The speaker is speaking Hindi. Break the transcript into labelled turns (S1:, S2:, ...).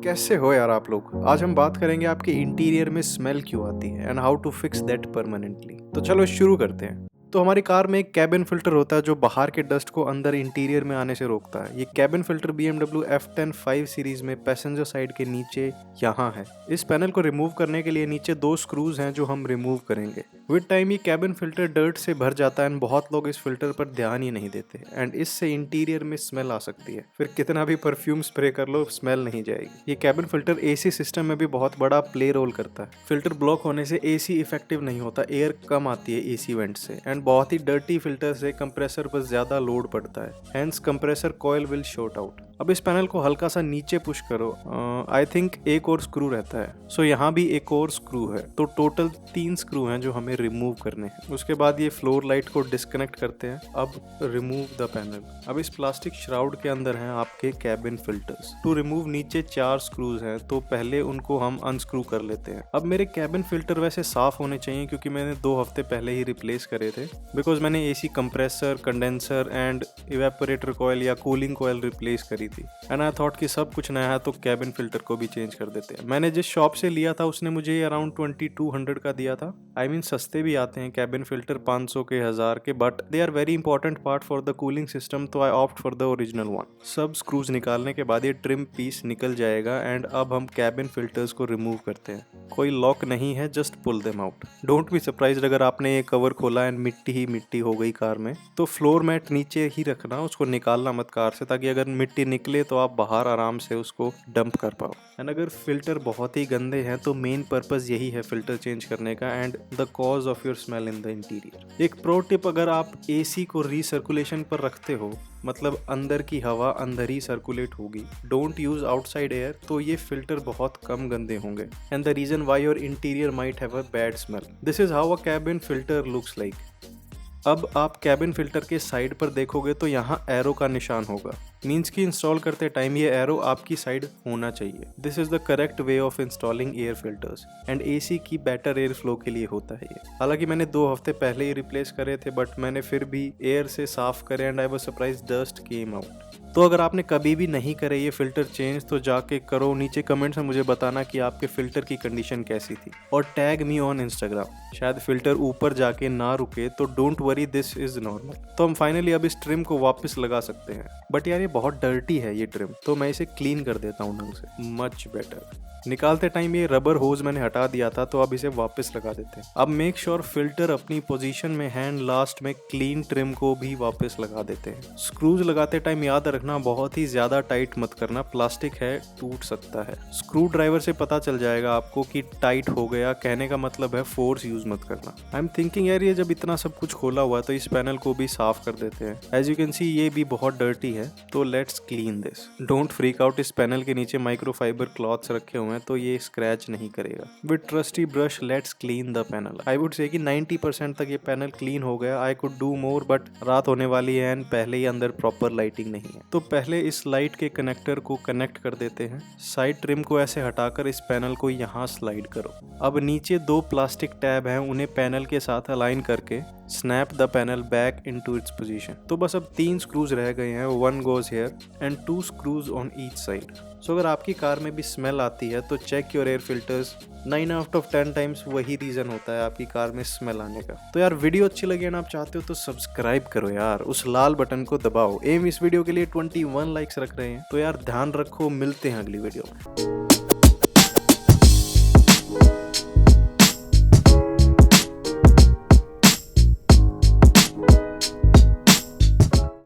S1: कैसे हो यार आप लोग। आज हम बात करेंगे आपके इंटीरियर में स्मेल क्यों आती है and how to fix that permanently. तो चलो शुरू करते हैं। तो हमारी कार में एक कैबिन फिल्टर होता है जो बाहर के डस्ट को अंदर इंटीरियर में आने से रोकता है। ये cabin filter BMW F10 5 series में पैसेंजर साइड के नीचे यहाँ है। इस पैनल को रिमूव करने के लिए नीचे 2 स्क्रूज हैं जो हम रिमूव करेंगे। विद टाइम ये कैबिन फिल्टर डर्ट से भर जाता है एंड बहुत लोग इस फिल्टर पर ध्यान ही नहीं देते एंड इससे इंटीरियर में स्मेल आ सकती है। फिर कितना भी परफ्यूम स्प्रे कर लो स्मेल नहीं जाएगी। ये कैबिन फिल्टर AC सिस्टम में भी बहुत बड़ा प्ले रोल करता है। फिल्टर ब्लॉक होने से AC इफेक्टिव नहीं होता, एयर कम आती है AC वेंट से एंड बहुत ही डर्टी फिल्टर से कंप्रेसर पर ज्यादा लोड पड़ता है, hence compressor coil will short out. अब इस पैनल को हल्का सा नीचे पुश करो। आई थिंक एक और स्क्रू रहता है, सो यहाँ भी एक और स्क्रू है। तो टोटल 3 स्क्रू हैं जो हमें रिमूव करने हैं। उसके बाद ये फ्लोर लाइट को डिस्कनेक्ट करते हैं। अब रिमूव द पैनल। अब इस प्लास्टिक श्राउड के अंदर हैं आपके कैबिन फिल्टर्स। टू रिमूव नीचे 4 स्क्रूज हैं, तो पहले उनको हम अनस्क्रू कर लेते हैं। अब मेरे कैबिन फिल्टर वैसे साफ होने चाहिए क्योंकि मैंने 2 हफ्ते पहले ही रिप्लेस करे थे, बिकॉज मैंने AC compressor, condenser and evaporator coil या कूलिंग कॉइल रिप्लेस करी थी एंड आई थॉट कि सब कुछ नया है तो कैबिन फिल्टर को भी चेंज कर देते हैं। मैंने जिस शॉप से लिया था उसने मुझे ये अराउंड 2200 का दिया था। आई मीन सस्ते भी आते हैं कैबिन फिल्टर 500 के, 1000 के, but they are very important part for the cooling system, तो I opt for the original one. सब स्क्रूज निकालने के बाद ये ट्रिम पीस निकल जाएगा एंड अब हम कैबिन फिल्टर्स को रिमूव करते हैं। कोई लॉक नहीं है, just pull them out. Don't be surprised अगर आपने ये कवर खोला एंड मिट्टी ही मिट्टी हो गई कार में। तो फ्लोर मैट नीचे ही रखना, उसको निकालना मत कार से, ताकि अगर मिट्टी निकले तो आप बाहर आराम से उसको डंप कर पाओ। एंड अगर फिल्टर बहुत ही गंदे हैं तो मेन पर्पस यही है फिल्टर चेंज करने का and the cause of your smell in the interior. एक प्रो टिप, अगर आप AC को रीसर्कुलेशन पर रखते हो, मतलब अंदर की हवा अंदर ही सर्कुलेट होगी, डोंट यूज आउटसाइड एयर, तो ये फिल्टर बहुत कम गंदे होंगे and the reason why your interior might have a bad smell. This is how a cabin filter looks like. अब आप कैबिन फिल्टर के साइड पर देखोगे तो यहाँ एरो का निशान होगा, मीन्स कि इंस्टॉल करते टाइम ये एरो आपकी साइड होना चाहिए। This is the correct way of installing air filters and AC की बेटर एयर फ्लो के लिए होता है ये। हालांकि मैंने 2 हफ्ते पहले ही रिप्लेस करे थे, बट मैंने फिर भी एयर से साफ करे and I was surprised dust came out. तो अगर आपने कभी भी नहीं करे ये फिल्टर चेंज तो जाके करो। नीचे कमेंट्स में मुझे बताना कि आपके फिल्टर की कंडीशन कैसी थी और टैग मी ऑन इंस्टाग्राम। शायद फिल्टर ऊपर जाके ना रुके तो don't worry, this is normal. तो हम फाइनली अब इस ट्रिम को वापस लगा सकते हैं, बट यार ये बहुत डर्टी है ये ट्रिम, तो मैं इसे क्लीन कर देता हूँ ढंग से। Much better. निकालते टाइम ये रबर होज मैंने हटा दिया था, तो अब इसे वापस लगा देते हैं। अब मेक श्योर फिल्टर अपनी पोजीशन में है एंड लास्ट में क्लीन ट्रिम को भी वापस लगा देते हैं। स्क्रूज लगाते टाइम याद रखना बहुत ही ज्यादा टाइट मत करना, प्लास्टिक है टूट सकता है। स्क्रू ड्राइवर से पता चल जाएगा आपको कि टाइट हो गया, कहने का मतलब है फोर्स यूज मत करना। आई एम थिंकिंग यार ये जब इतना सब कुछ खोला हुआ तो इस पैनल को भी साफ कर देते हैं। एज यू कैन सी ये भी बहुत डर्टी है, तो let's clean this. Don't freak out, इस पैनल के नीचे माइक्रोफाइबर क्लॉथ्स रखे हुए हैं तो ये स्क्रैच नहीं करेगा। With trustee brush let's clean the panel. I would say कि 90% तक ये पैनल क्लीन हो गया। I could do more, but रात होने वाली है एंड पहले ही अंदर प्रॉपर लाइटिंग नहीं है। तो पहले इस लाइट के कनेक्टर को कनेक्ट कर देते हैं। साइड ट्रिम को ऐसे हटाकर इस पैनल को यहाँ स्लाइड करो। अब नीचे 2 प्लास्टिक टैब हैं, उन्हें पैनल के साथ अलाइन करके snap the panel back into its position. तो बस अब 3 स्क्रूज रह गए हैं, 1 goes here and 2 screws on each side. So अगर आपकी कार में भी स्मेल आती है तो check your air filters. 9 out of 10 times वही रीजन होता है आपकी कार में स्मेल आने का। तो यार वीडियो अच्छी लगी और आप चाहते हो तो सब्सक्राइब करो यार, उस लाल बटन को दबाओ। एम इस वीडियो के लिए 21 लाइक्स रख रहे हैं, तो यार ध्यान रखो। मिलते हैं अगली वीडियो में।